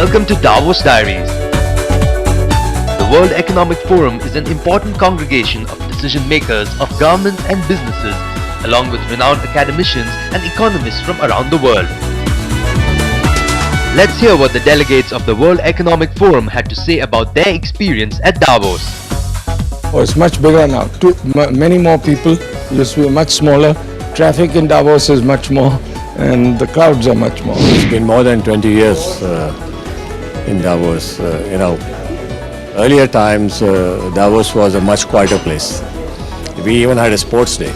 Welcome to Davos Diaries. The World Economic Forum is an important congregation of decision makers of governments and businesses, along with renowned academicians and economists from around the world. Let's hear what the delegates of the World Economic Forum had to say about their experience at Davos. Oh, it's much bigger now. Many more people. It used to be much smaller. Traffic in Davos is much more, and the crowds are much more. It's been more than 20 years in Davos. Earlier times, Davos was a much quieter place. We even had a sports day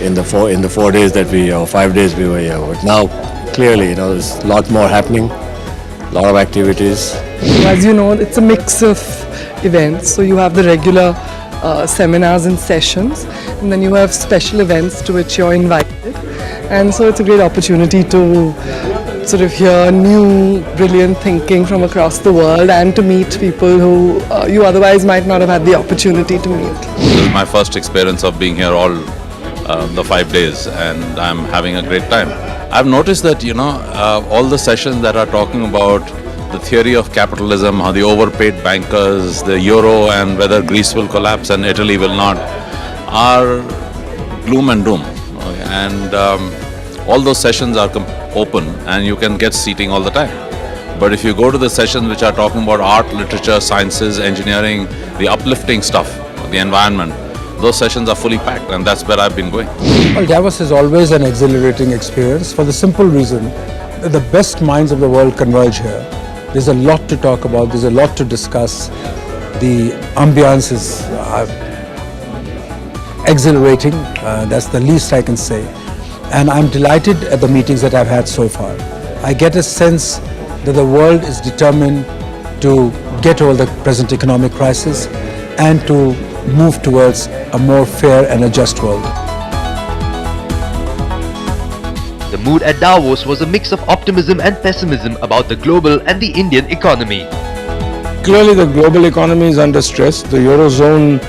in the 4 days that or 5 days we were here. But now, clearly, there's a lot more happening, a lot of activities. As you know, it's a mix of events. So you have the regular seminars and sessions, and then you have special events to which you're invited. And so it's a great opportunity to sort of hear new, brilliant thinking from across the world and to meet people who you otherwise might not have had the opportunity to meet. This is my first experience of being here all the 5 days, and I'm having a great time. I've noticed that, all the sessions that are talking about the theory of capitalism, how the overpaid bankers, the euro, and whether Greece will collapse and Italy will not, are gloom and doom. And all those sessions are open and you can get seating all the time. But if you go to the sessions which are talking about art, literature, sciences, engineering, the uplifting stuff, the environment, those sessions are fully packed, and that's where I've been going. Well, Davos is always an exhilarating experience for the simple reason that the best minds of the world converge here. There's a lot to talk about, there's a lot to discuss. The ambiance is exhilarating, that's the least I can say. And I'm delighted at the meetings that I've had so far. I get a sense that the world is determined to get over the present economic crisis and to move towards a more fair and a just world. The mood at Davos was a mix of optimism and pessimism about the global and the Indian economy. Clearly the global economy is under stress. The Eurozone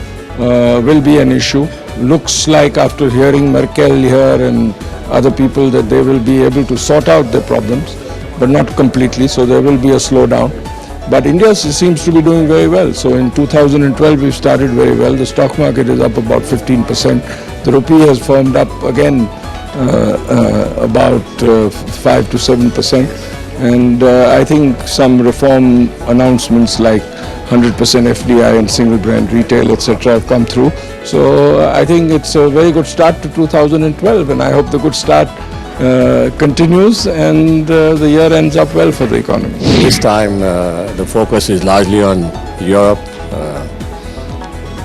will be an issue. Looks like after hearing Merkel here and other people that they will be able to sort out their problems, but not completely, so there will be a slowdown. But India seems to be doing very well. So in 2012 we've started very well. The stock market is up about 15%. The rupee has firmed up again about 5 to 7%. And I think some reform announcements like 100% FDI and single brand retail, etc. have come through. So I think it's a very good start to 2012, and I hope the good start continues and the year ends up well for the economy. This time the focus is largely on Europe,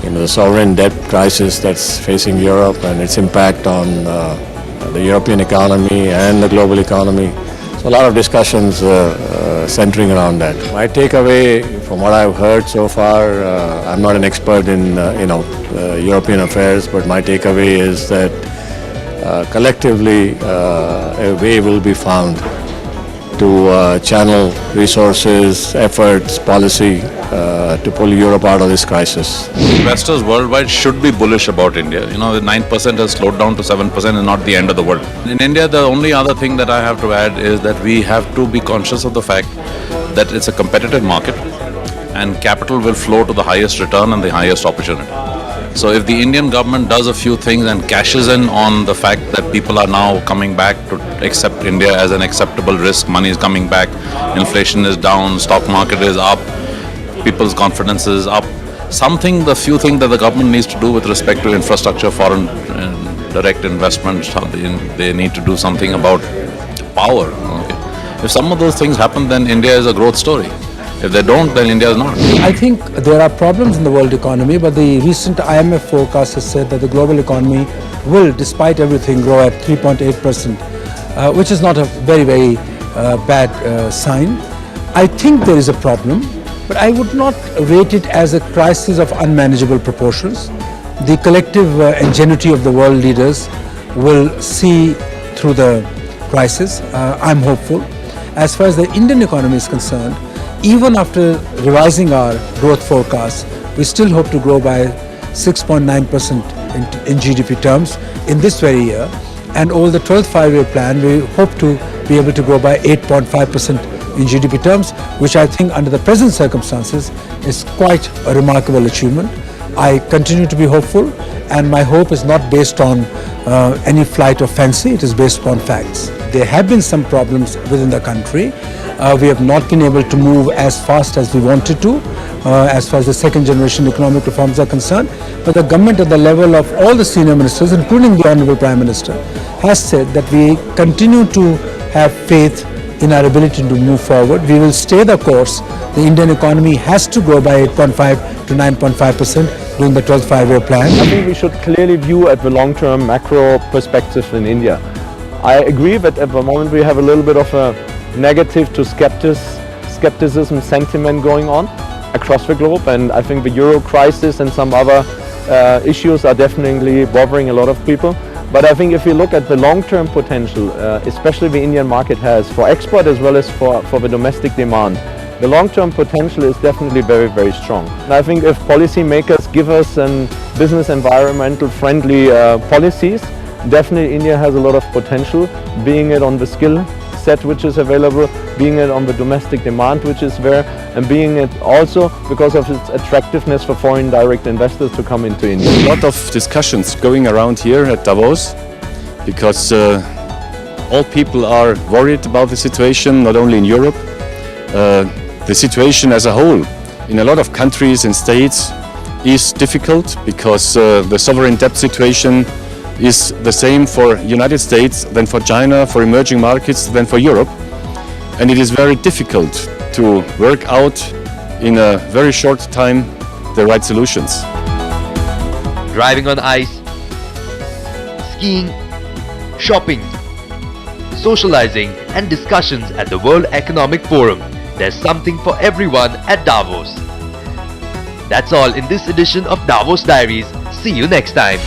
the sovereign debt crisis that's facing Europe and its impact on the European economy and the global economy. So a lot of discussions centering around that. My takeaway from what I've heard so far, I'm not an expert in European affairs, but my takeaway is that collectively a way will be found to channel resources, efforts, policy to pull Europe out of this crisis. Investors worldwide should be bullish about India. The 9% has slowed down to 7% is not the end of the world. In India, the only other thing that I have to add is that we have to be conscious of the fact that it's a competitive market and capital will flow to the highest return and the highest opportunity. So if the Indian government does a few things and cashes in on the fact that people are now coming back to accept India as an acceptable risk, money is coming back, inflation is down, stock market is up, people's confidence is up, the few things that the government needs to do with respect to infrastructure, foreign direct investment, they need to do something about power. Okay. If some of those things happen, then India is a growth story. If they don't, then India is not. I think there are problems in the world economy, but the recent IMF forecast has said that the global economy will, despite everything, grow at 3.8%, which is not a very, very bad sign. I think there is a problem, but I would not rate it as a crisis of unmanageable proportions. The collective ingenuity of the world leaders will see through the crisis. I'm hopeful. As far as the Indian economy is concerned, even after revising our growth forecast, we still hope to grow by 6.9% in GDP terms in this very year. And over the 12th five-year plan, we hope to be able to grow by 8.5% in GDP terms, which I think under the present circumstances is quite a remarkable achievement. I continue to be hopeful, and my hope is not based on any flight of fancy, it is based upon facts. There have been some problems within the country. We have not been able to move as fast as we wanted to as far as the second generation economic reforms are concerned. But the government at the level of all the senior ministers, including the Honorable Prime Minister, has said that we continue to have faith in our ability to move forward. We will stay the course. The Indian economy has to grow by 8.5 to 9.5% during the 12th five-year plan. I think we should clearly view at the long-term macro perspective in India. I agree that at the moment we have a little bit of a negative to skepticism sentiment going on across the globe, and I think the euro crisis and some other issues are definitely bothering a lot of people. But I think if you look at the long-term potential, especially the Indian market has for export as well as for the domestic demand, the long-term potential is definitely very, very strong. And I think if policymakers give us business environmental friendly policies, definitely India has a lot of potential, being it on the skill set which is available, being it on the domestic demand which is there, and being it also because of its attractiveness for foreign direct investors to come into India. A lot of discussions going around here at Davos because all people are worried about the situation, not only in Europe. The situation as a whole in a lot of countries and states is difficult because the sovereign debt situation is the same for United States than for China, for emerging markets than for Europe. And it is very difficult to work out in a very short time the right solutions. Driving on ice, skiing, shopping, socializing and discussions at the World Economic Forum. There's something for everyone at Davos. That's all in this edition of Davos Diaries. See you next time.